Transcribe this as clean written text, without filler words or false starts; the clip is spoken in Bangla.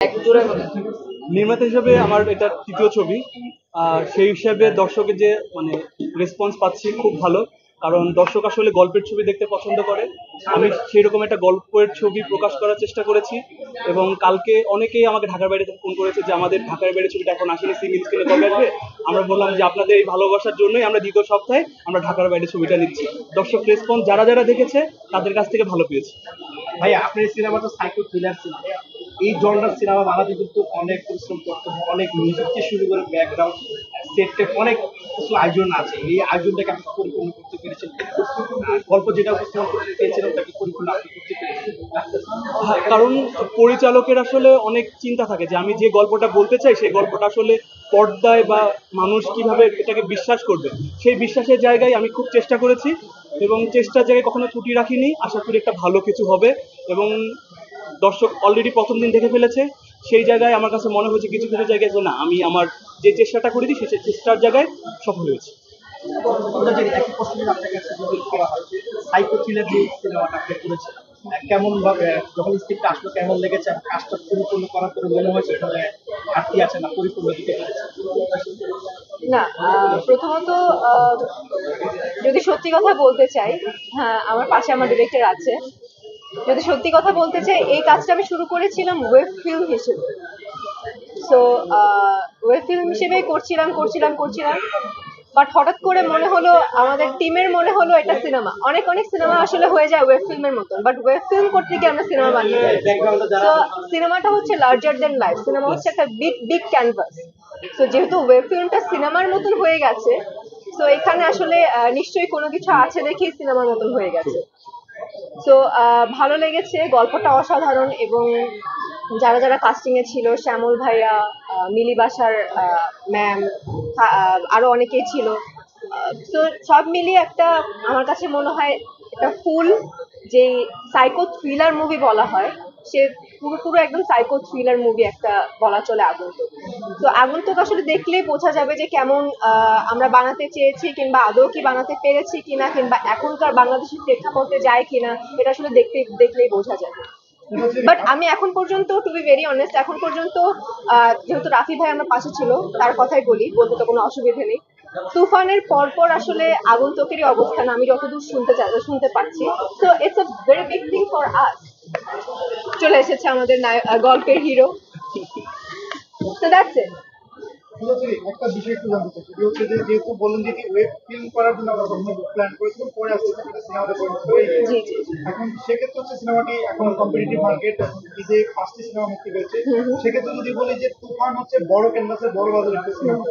একটু জোরে বলেন। নির্মাতা হিসেবে আমার এটা তৃতীয় ছবি। সেই হিসাবে দর্শকের যে মানে রেসপন্স পাচ্ছি খুব ভালো, কারণ দর্শক আসলে গল্পের ছবি দেখতে পছন্দ করে। আমি সেরকম একটা গল্পের ছবি প্রকাশ করার চেষ্টা করেছি, এবং কালকে অনেকেই আমাকে ঢাকার বাইরে থেকে ফোন করেছে যে আমাদের ঢাকার বাইরে ছবিটা এখন আসেনি, সিঙ্গেল স্ক্রিনে কবে আসবে। আমরা বললাম যে আপনাদের এই ভালোবাসার জন্যই আমরা দ্বিতীয় সপ্তাহে আমরা ঢাকার বাইরে ছবিটা নিচ্ছি। দর্শক রেসপন্স যারা যারা দেখেছে তাদের কাছ থেকে ভালো পেয়েছি। ভাইয়া আপনার সিনেমাটা সাইকো থ্রিলার সিনেমা, এই জনরার সিনেমা বানাতে কিন্তু অনেক পরিশ্রম করতে হবে, অনেক মিউজিক থেকে শুরু করে ব্যাকগ্রাউন্ড সেট অনেক কিছু আয়োজন আছে। এই আয়োজনটাকে আপনি পরিপূর্ণ করতে পেরেছেন, গল্প যেটা উপস্থাপন করতে চেয়েছিলেন ওটাকে পরিপূর্ণ আপনি করতে পেরেছেন। হ্যাঁ, কারণ পরিচালকের আসলে অনেক চিন্তা থাকে যে আমি যে গল্পটা বলতে চাই সেই গল্পটা আসলে পর্দায় বা মানুষ কিভাবে এটাকে বিশ্বাস করবে, সেই বিশ্বাসের জায়গায় আমি খুব চেষ্টা করেছি, এবং চেষ্টার জায়গায় কখনো ত্রুটি রাখিনি। আশা করি একটা ভালো কিছু হবে, এবং দর্শক অলরেডি প্রথম দিন দেখে ফেলেছে। সেই জায়গায় আমার কাছে মনে হয়েছে কিছু কিছু জায়গায় যে না, আমি আমার যে চেষ্টাটা করেছি সেই চেষ্টার জায়গায় সফল হয়েছি। আমরা যদি একই প্রশ্ন আপনার কাছে যদি করা হয়, সাইকো থ্রিলার যে সিনেমাটা আপনি করেছেন, কেমন ভাবে যখন স্ক্রিপ্টটা আসলো কেমন লেগেছে, কাজটা পরিপূর্ণ করার পরে মনে হয়েছে এখানে ঘাটতি আছে না পরিপূর্ণ দিতে পেরেছে? না, প্রথমত যদি সত্যি কথা বলতে চাই, হ্যাঁ আমার পাশে আমার ডিরেক্টর আছে। যদি সত্যি কথা বলতে চাই, এই কাজটা আমি শুরু করেছিলাম ওয়েব ফিল্ম হিসেবে। সো ওয়েব ফিল্ম হিসেবেই করছিলাম, বাট হঠাৎ করে মনে হলো, আমাদের টিমের মনে হলো এটা সিনেমা। অনেক অনেক সিনেমা আসলে হয়ে যায় ওয়েব ফিল্মের মতন, বাট ওয়েব ফিল্ম করতে গিয়ে আমরা সিনেমা বানিয়ে যাই। তো সিনেমাটা হচ্ছে লার্জার দেন লাইফ, সিনেমা হচ্ছে একটা বিগ বিগ ক্যানভাস। তো যেহেতু ওয়েব ফিল্মটা সিনেমার মতন হয়ে গেছে, তো এখানে আসলে নিশ্চয়ই কোনো কিছু আছে দেখেই সিনেমার মতন হয়ে গেছে। তো ভালো লেগেছে, গল্পটা অসাধারণ, এবং যারা যারা কাস্টিং এ ছিল, শ্যামল ভাইয়া, মিলি বাসার ম্যাম, আরো অনেকেই ছিল। তো সব মিলিয়ে একটা, আমার কাছে মনে হয় একটা ফুল যে সাইকো থ্রিলার মুভি বলা হয়, সে পুরো একদম সাইকো থ্রিলার মুভি একটা বলা চলে আগন্তুক। তো আগন্তুক আসলে দেখলেই বোঝা যাবে যে কেমন আমরা বানাতে চেয়েছি, কিংবা আদৌ কি বানাতে পেরেছি কিনা, কিংবা এখনকার বাংলাদেশের প্রেক্ষাপটে যায় কিনা, এটা আসলে দেখলেই বোঝা যাবে। বাট আমি এখন পর্যন্ত, টু বি ভেরি অনেস্ট, এখন পর্যন্ত যেহেতু রাফি ভাই আমার পাশে ছিল, তার কথাই বলতে তো কোনো অসুবিধা নেই। তুফানের পরপর আসলে আগন্তুকেরই অবস্থান আমি যতদূর শুনতে পাচ্ছি। তো it's a very big thing for us. চলে এসেছে আমাদের গল্পের হিরো। তো দ্যাটস ইট। একটা বিষয় একটু জানতে চাই, সেটা হচ্ছে যে যেহেতু বললেন যে ওয়েব ফিল্ম করার জন্য আমরা প্রথমে প্ল্যান করেছিলাম, পরে আসলে সিনেমাতে পরিণত হয়ে গেছে। জি জি। এখন সেক্ষেত্রে হচ্ছে সিনেমাটি এখন কম্পিটিটিভ মার্কেট, ঈদে 5টি সিনেমা মুক্তি পেয়েছে। সেক্ষেত্রে যদি বলি যে তুফান হচ্ছে বড় ক্যানভাসে বড় বাজারের একটা সিনেমা,